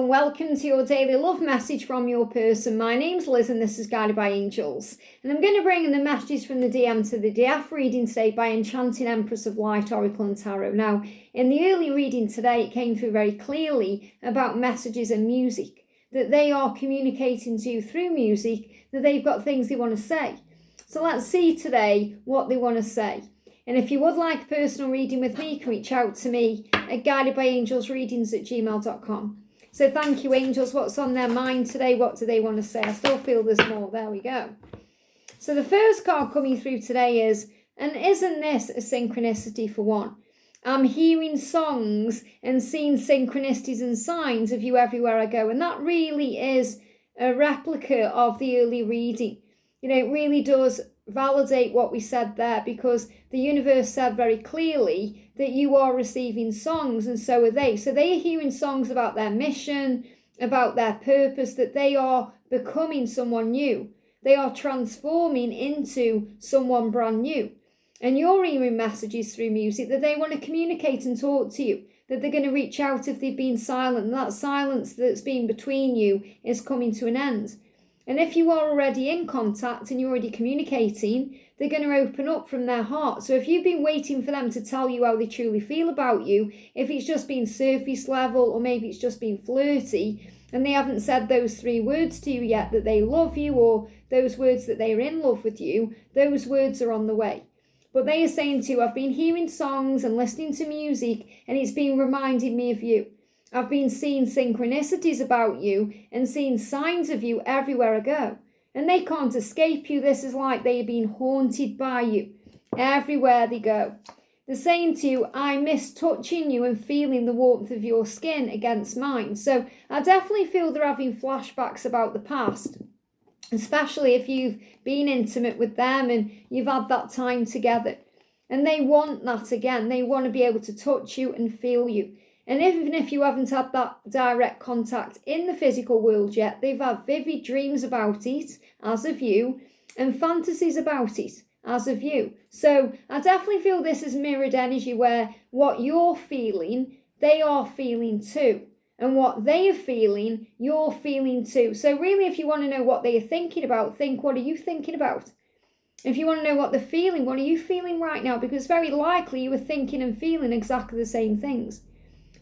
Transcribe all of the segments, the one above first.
and welcome to your daily love message from your person. My name's Liz and this is Guided by Angels. And I'm going to bring in the messages from the DM to the DF reading today by Enchanting, Empress of Light, Oracle and Tarot. Now, in the early reading today, it came through very clearly about messages and music, that they are communicating to you through music, that they've got things they want to say. So let's see today what they want to say. And if you would like a personal reading with me, you can reach out to me at guidedbyangelsreadings@gmail.com. So thank you, angels. What's on their mind today? What do they want to say? I still feel there's more. There we go. So the first card coming through today is, and isn't this a synchronicity for one? I'm hearing songs and seeing synchronicities and signs of you everywhere I go. And that really is a replica of the early reading. You know, it really does validate what we said there, because the universe said very clearly that you are receiving songs and so are they. So they are hearing songs about their mission, about their purpose, that they are becoming someone new. They are transforming into someone brand new. And you're hearing messages through music that they want to communicate and talk to you, that they're going to reach out if they've been silent, and that silence that's been between you is coming to an end. And if you are already in contact and you're already communicating, they're going to open up from their heart. So if you've been waiting for them to tell you how they truly feel about you, if it's just been surface level or maybe it's just been flirty, and they haven't said those 3 words to you yet, that they love you, or those words that they are in love with you, those words are on the way. But they are saying to you, I've been hearing songs and listening to music and it's been reminding me of you. I've been seeing synchronicities about you and seeing signs of you everywhere I go. And they can't escape you. This is like they are being haunted by you everywhere they go. They're saying to you, I miss touching you and feeling the warmth of your skin against mine. So I definitely feel they're having flashbacks about the past, especially if you've been intimate with them and you've had that time together. And they want that again. They want to be able to touch you and feel you. And even if you haven't had that direct contact in the physical world yet, they've had vivid dreams about it, as of you, and fantasies about it, as of you. So I definitely feel this is mirrored energy, where what you're feeling, they are feeling too. And what they are feeling, you're feeling too. So really, if you want to know what they are thinking about, think, what are you thinking about? If you want to know what they're feeling, what are you feeling right now? Because very likely you were thinking and feeling exactly the same things.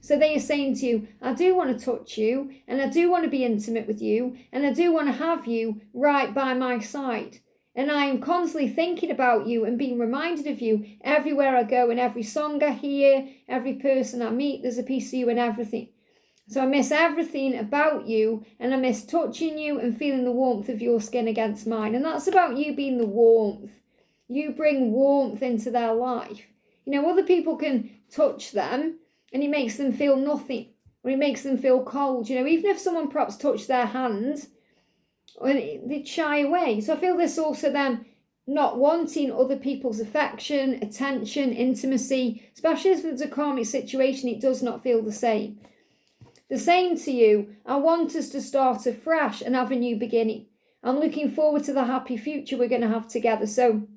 So they are saying to you, I do want to touch you, and I do want to be intimate with you, and I do want to have you right by my side. And I am constantly thinking about you and being reminded of you everywhere I go, and every song I hear, every person I meet, there's a piece of you in everything. So I miss everything about you, and I miss touching you and feeling the warmth of your skin against mine. And that's about you being the warmth. You bring warmth into their life. You know, other people can touch them, and it makes them feel nothing, or it makes them feel cold. You know, even if someone perhaps touched their hand, they'd shy away. So I feel this also them not wanting other people's affection, attention, intimacy, especially if it's a karmic situation, it does not feel the same. They're saying to you, I want us to start afresh and have a new beginning. I'm looking forward to the happy future we're going to have together. So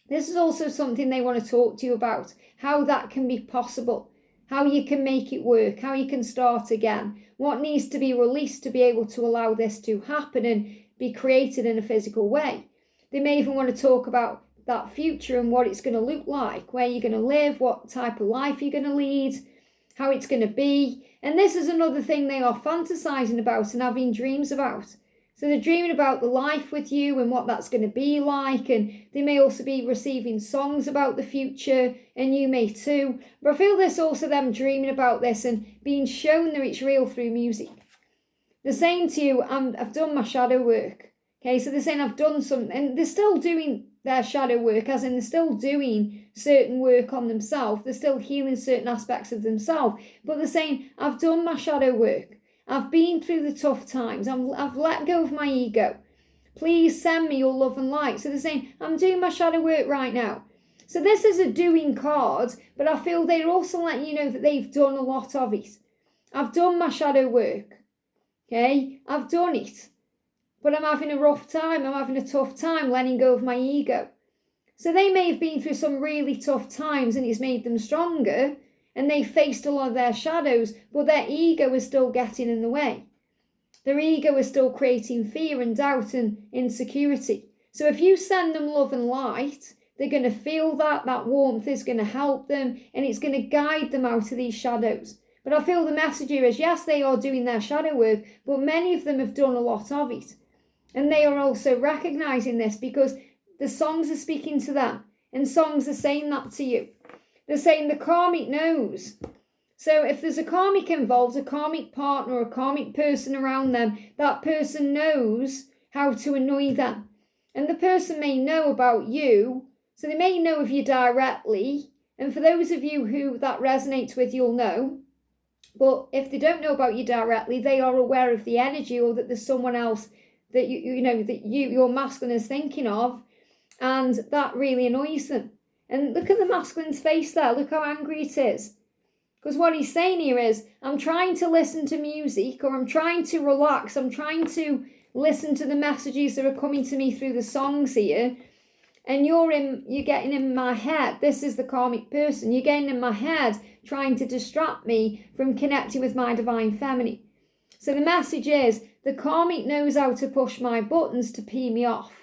this is also something they want to talk to you about, how that can be possible. How you can make it work, how you can start again, what needs to be released to be able to allow this to happen and be created in a physical way. They may even want to talk about that future and what it's going to look like, where you're going to live, what type of life you're going to lead, how it's going to be. And this is another thing they are fantasizing about and having dreams about. So they're dreaming about the life with you and what that's going to be like, and they may also be receiving songs about the future, and you may too. But I feel there's also them dreaming about this and being shown that it's real through music. They're saying to you, I've done my shadow work. Okay, so they're saying I've done something, and they're still doing their shadow work, as in they're still doing certain work on themselves. They're still healing certain aspects of themselves. But they're saying, I've done my shadow work. I've been through the tough times. I've let go of my ego. Please send me your love and light. So they're saying, I'm doing my shadow work right now. So this is a doing card, but I feel they're also letting you know that they've done a lot of it. I've done my shadow work. Okay, I've done it. But I'm having a rough time. I'm having a tough time letting go of my ego. So they may have been through some really tough times and it's made them stronger. And they faced a lot of their shadows, but their ego is still getting in the way. Their ego is still creating fear and doubt and insecurity. So if you send them love and light, they're going to feel that warmth is going to help them, and it's going to guide them out of these shadows. But I feel the message here is, yes, they are doing their shadow work, but many of them have done a lot of it. And they are also recognizing this because the songs are speaking to them, and songs are saying that to you. They're saying the karmic knows. So if there's a karmic involved, a karmic partner, or a karmic person around them, that person knows how to annoy them. And the person may know about you, so they may know of you directly. And for those of you who that resonates with, you'll know. But if they don't know about you directly, they are aware of the energy, or that there's someone else that your masculine is thinking of, and that really annoys them. And look at the masculine's face there. Look how angry it is. Because what he's saying here is, I'm trying to listen to music, or I'm trying to relax. I'm trying to listen to the messages that are coming to me through the songs here. And you're getting in my head. This is the karmic person. You're getting in my head, trying to distract me from connecting with my divine feminine. So the message is, the karmic knows how to push my buttons to pee me off.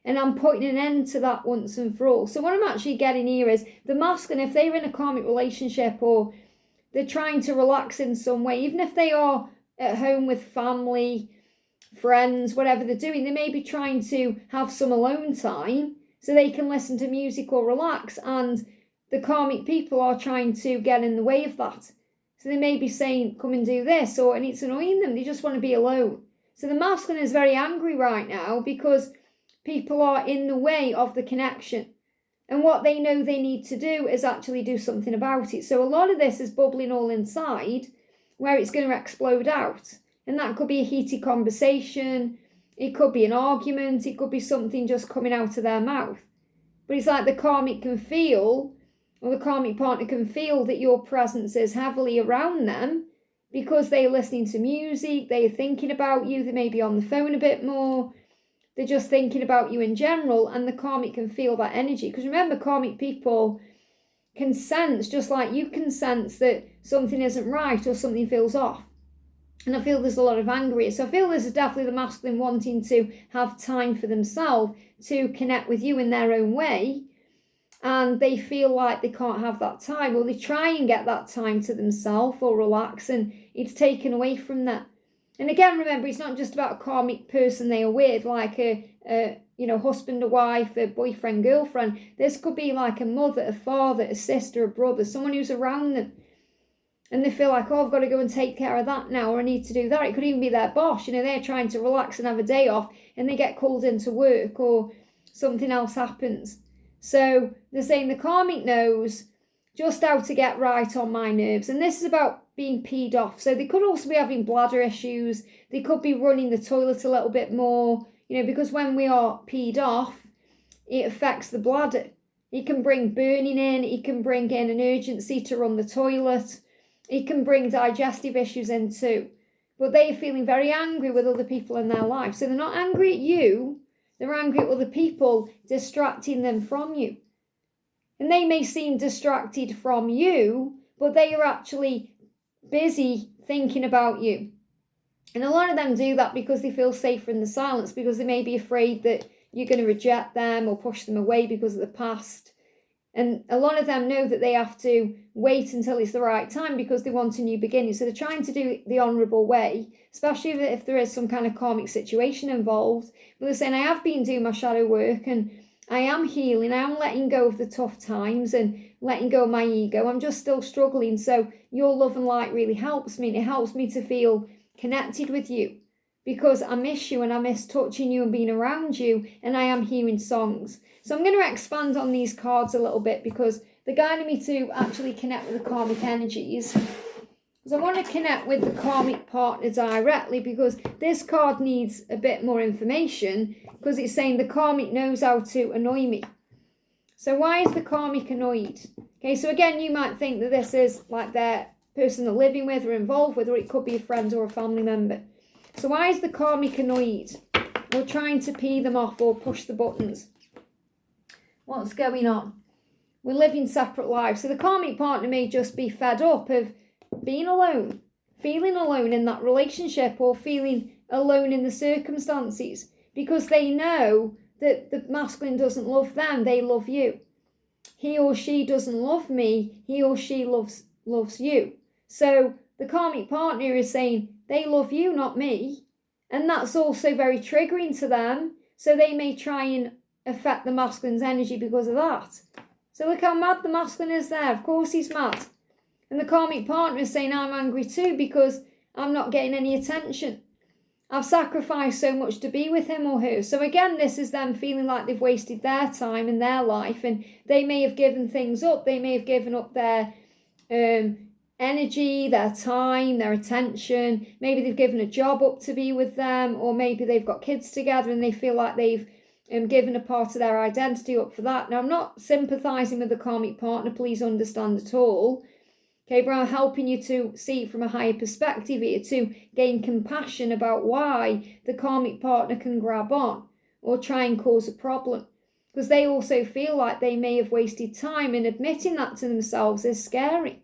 And I'm putting an end to that once and for all. So what I'm actually getting here is, the masculine, if they're in a karmic relationship, or they're trying to relax in some way, even if they are at home with family, friends, whatever they're doing, they may be trying to have some alone time so they can listen to music or relax, and the karmic people are trying to get in the way of that. So they may be saying, come and do this, and it's annoying them. They just want to be alone. So the masculine is very angry right now because people are in the way of the connection. And what they know they need to do is actually do something about it. So a lot of this is bubbling all inside, where it's going to explode out. And that could be a heated conversation. It could be an argument. It could be something just coming out of their mouth. But it's like the karmic can feel, or the karmic partner can feel, that your presence is heavily around them because they're listening to music, they're thinking about you, they may be on the phone a bit more, they're just thinking about you in general, and the karmic can feel that energy. Because remember, karmic people can sense, just like you can sense, that something isn't right or something feels off. And I feel there's a lot of anger here. So I feel this is definitely the masculine wanting to have time for themselves to connect with you in their own way. And they feel like they can't have that time. Or they try and get that time to themselves or relax, and it's taken away from them. And again, remember, it's not just about a karmic person they are with, like a husband, a wife, a boyfriend, girlfriend. This could be like a mother, a father, a sister, a brother, someone who's around them. And they feel like, I've got to go and take care of that now, or I need to do that. It could even be their boss. They're trying to relax and have a day off, and they get called into work, or something else happens. So they're saying the karmic knows just how to get right on my nerves. And this is about being peed off. So they could also be having bladder issues. They could be running the toilet a little bit more, because when we are peed off, it affects the bladder. It can bring burning in. It can bring in an urgency to run the toilet. It can bring digestive issues in too. But they are feeling very angry with other people in their life. So they're not angry at you. They're angry at other people distracting them from you. And they may seem distracted from you, but they are actually busy thinking about you. And a lot of them do that because they feel safer in the silence, because they may be afraid that you're going to reject them or push them away because of the past. And a lot of them know that they have to wait until it's the right time because they want a new beginning. So they're trying to do it the honourable way, especially if there is some kind of karmic situation involved. But they're saying, I have been doing my shadow work, and I am healing. I am letting go of the tough times and letting go of my ego. I'm just still struggling. So your love and light really helps me. And it helps me to feel connected with you, because I miss you and I miss touching you and being around you, and I am hearing songs. So I'm going to expand on these cards a little bit, because they're guiding me to actually connect with the karmic energies. Because I want to connect with the karmic partner directly, because this card needs a bit more information, because it's saying the karmic knows how to annoy me. So why is the karmic annoyed? Okay, so again, you might think that this is like their person they're living with or involved with, or it could be a friend or a family member. So why is the karmic annoyed, or trying to pee them off or push the buttons? What's going on? We're living separate lives. So the karmic partner may just be fed up of being alone, feeling alone in that relationship or feeling alone in the circumstances, because they know that the masculine doesn't love them, they love you. He or she doesn't love me, he or she loves you. So the karmic partner is saying they love you, not me. And that's also very triggering to them. So they may try and affect the masculine's energy because of that. So look how mad the masculine is there. Of course he's mad. And the karmic partner is saying, I'm angry too because I'm not getting any attention. I've sacrificed so much to be with him or her. So again, this is them feeling like they've wasted their time in their life, and they may have given things up. They may have given up their energy, their time, their attention. Maybe they've given a job up to be with them, or maybe they've got kids together and they feel like they've given a part of their identity up for that. Now, I'm not sympathising with the karmic partner, please understand at all. Okay, but I'm helping you to see it from a higher perspective here, to gain compassion about why the karmic partner can grab on or try and cause a problem. Because they also feel like they may have wasted time, and admitting that to themselves is scary.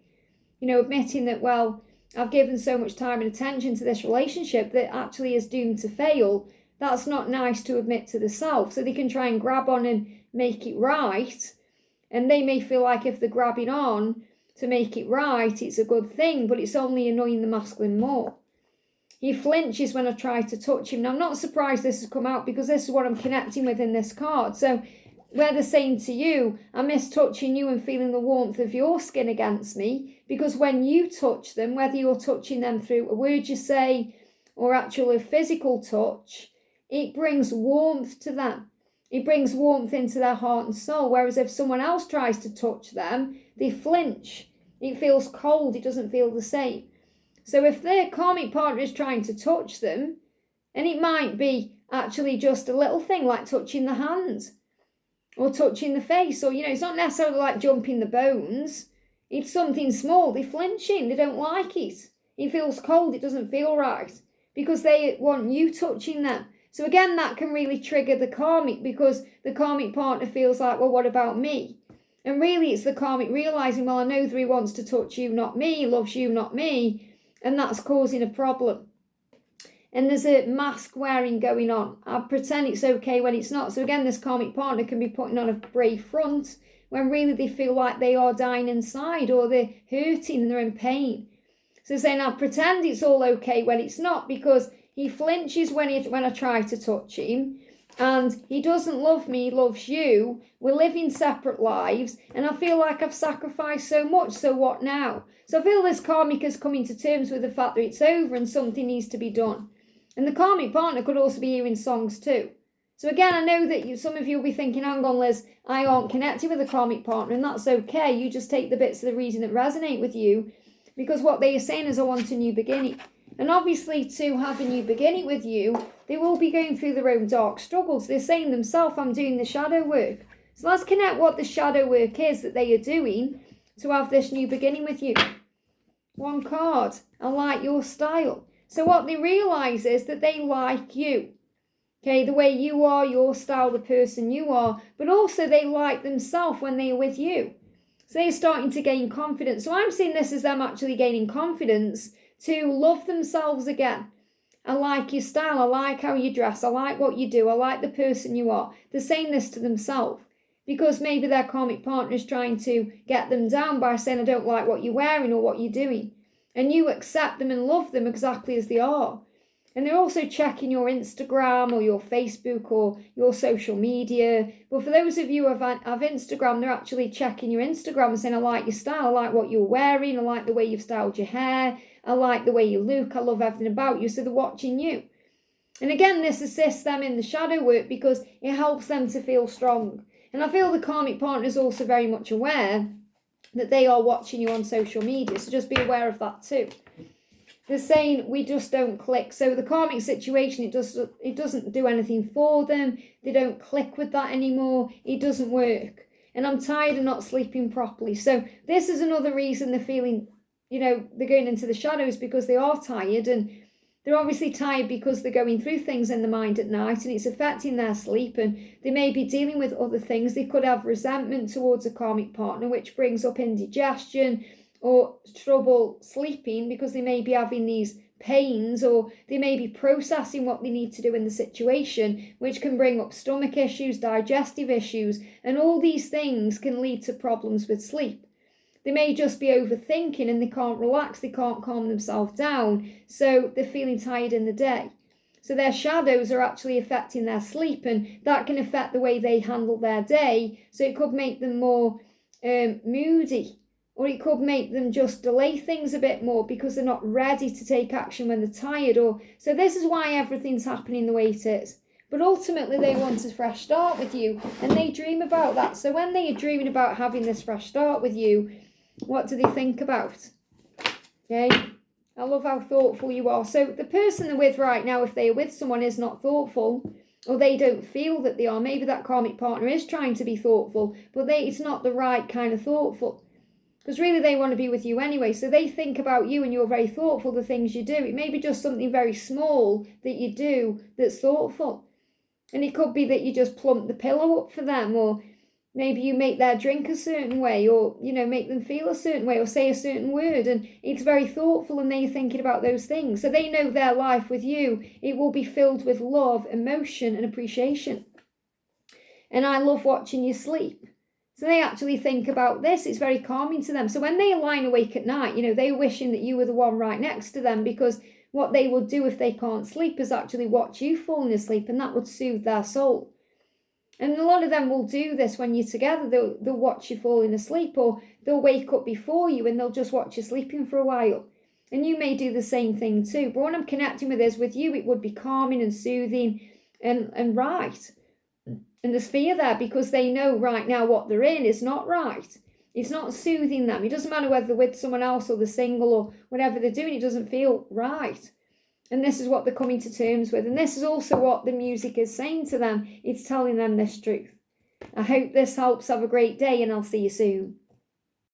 You know, admitting that, well, I've given so much time and attention to this relationship that actually is doomed to fail. That's not nice to admit to the self. So they can try and grab on and make it right. And they may feel like if they're grabbing on to make it right, it's a good thing, but it's only annoying the masculine more. He flinches when I try to touch him. Now, I'm not surprised this has come out because this is what I'm connecting with in this card. So where they're saying to you, I miss touching you and feeling the warmth of your skin against me, because when you touch them, whether you're touching them through a word you say or actually a physical touch, it brings warmth to them. It brings warmth into their heart and soul. Whereas if someone else tries to touch them, they flinch. It feels cold. It doesn't feel the same. So if their karmic partner is trying to touch them, and it might be actually just a little thing like touching the hand or touching the face, or, you know, it's not necessarily like jumping the bones. It's something small. They're flinching. They don't like it. It feels cold. It doesn't feel right because they want you touching them. So again, that can really trigger the karmic, because the karmic partner feels like, well, what about me? And really it's the karmic realising, well, I know that he wants to touch you, not me. He loves you, not me. And that's causing a problem. And there's a mask wearing going on. I pretend it's okay when it's not. So again, this karmic partner can be putting on a brave front when really they feel like they are dying inside, or they're hurting and they're in pain. So saying, I pretend it's all okay when it's not, because he flinches when I try to touch him. And he doesn't love me, he loves you. We're living separate lives. And I feel like I've sacrificed so much, so what now? So I feel this karmic is coming to terms with the fact that it's over and something needs to be done. And the karmic partner could also be hearing songs too. So again, I know that some of you will be thinking, hang on, Liz, I aren't connected with a karmic partner, and that's okay. You just take the bits of the reason that resonate with you, because what they are saying is, I want a new beginning. And obviously, to have a new beginning with you, they will be going through their own dark struggles. They're saying themselves, I'm doing the shadow work. So let's connect what the shadow work is that they are doing to have this new beginning with you. One card, I like your style. So what they realise is that they like you. Okay, the way you are, your style, the person you are, but also they like themselves when they are with you. So they're starting to gain confidence. So I'm seeing this as them actually gaining confidence to love themselves again. I like your style. I like how you dress. I like what you do. I like the person you are. They're saying this to themselves because maybe their karmic partner is trying to get them down by saying, I don't like what you're wearing or what you're doing. And you accept them and love them exactly as they are. And they're also checking your Instagram or your Facebook or your social media. But for those of you who have Instagram, they're actually checking your Instagram and saying, I like your style, I like what you're wearing, I like the way you've styled your hair, I like the way you look, I love everything about you. So they're watching you. And again, this assists them in the shadow work because it helps them to feel strong. And I feel the karmic partner is also very much aware that they are watching you on social media. So just be aware of that too. They're saying we just don't click. So the karmic situation, it doesn't do anything for them. They don't click with that anymore. It doesn't work. And I'm tired of not sleeping properly. So this is another reason they're feeling, they're going into the shadows, because they are tired. And they're obviously tired because they're going through things in the mind at night and it's affecting their sleep. And they may be dealing with other things. They could have resentment towards a karmic partner, which brings up indigestion, or trouble sleeping because they may be having these pains, or they may be processing what they need to do in the situation, which can bring up stomach issues, digestive issues, and all these things can lead to problems with sleep. They may just be overthinking and they can't relax, they can't calm themselves down, so they're feeling tired in the day. So their shadows are actually affecting their sleep, and that can affect the way they handle their day. So it could make them more moody, or it could make them just delay things a bit more because they're not ready to take action when they're tired. So this is why everything's happening the way it is. But ultimately they want a fresh start with you, and they dream about that. So when they are dreaming about having this fresh start with you, what do they think about? Okay, I love how thoughtful you are. So the person they're with right now, if they are with someone, is not thoughtful, or they don't feel that they are. Maybe that karmic partner is trying to be thoughtful, but it's not the right kind of thoughtful. Because really they want to be with you anyway. So they think about you and you're very thoughtful, the things you do. It may be just something very small that you do that's thoughtful. And it could be that you just plump the pillow up for them, or maybe you make their drink a certain way, or, make them feel a certain way, or say a certain word. And it's very thoughtful, and they're thinking about those things. So they know their life with you, it will be filled with love, emotion, and appreciation. And I love watching you sleep. So they actually think about this. It's very calming to them. So when they lie awake at night, they're wishing that you were the one right next to them, because what they would do if they can't sleep is actually watch you falling asleep, and that would soothe their soul. And a lot of them will do this when you're together. They'll watch you falling asleep, or they'll wake up before you and they'll just watch you sleeping for a while. And you may do the same thing too. But what I'm connecting with is, with you, it would be calming and soothing and right. And there's fear there because they know right now what they're in is not right. It's not soothing them. It doesn't matter whether they're with someone else or they're single or whatever they're doing. It doesn't feel right. And this is what they're coming to terms with. And this is also what the music is saying to them. It's telling them this truth. I hope this helps. Have a great day, and I'll see you soon.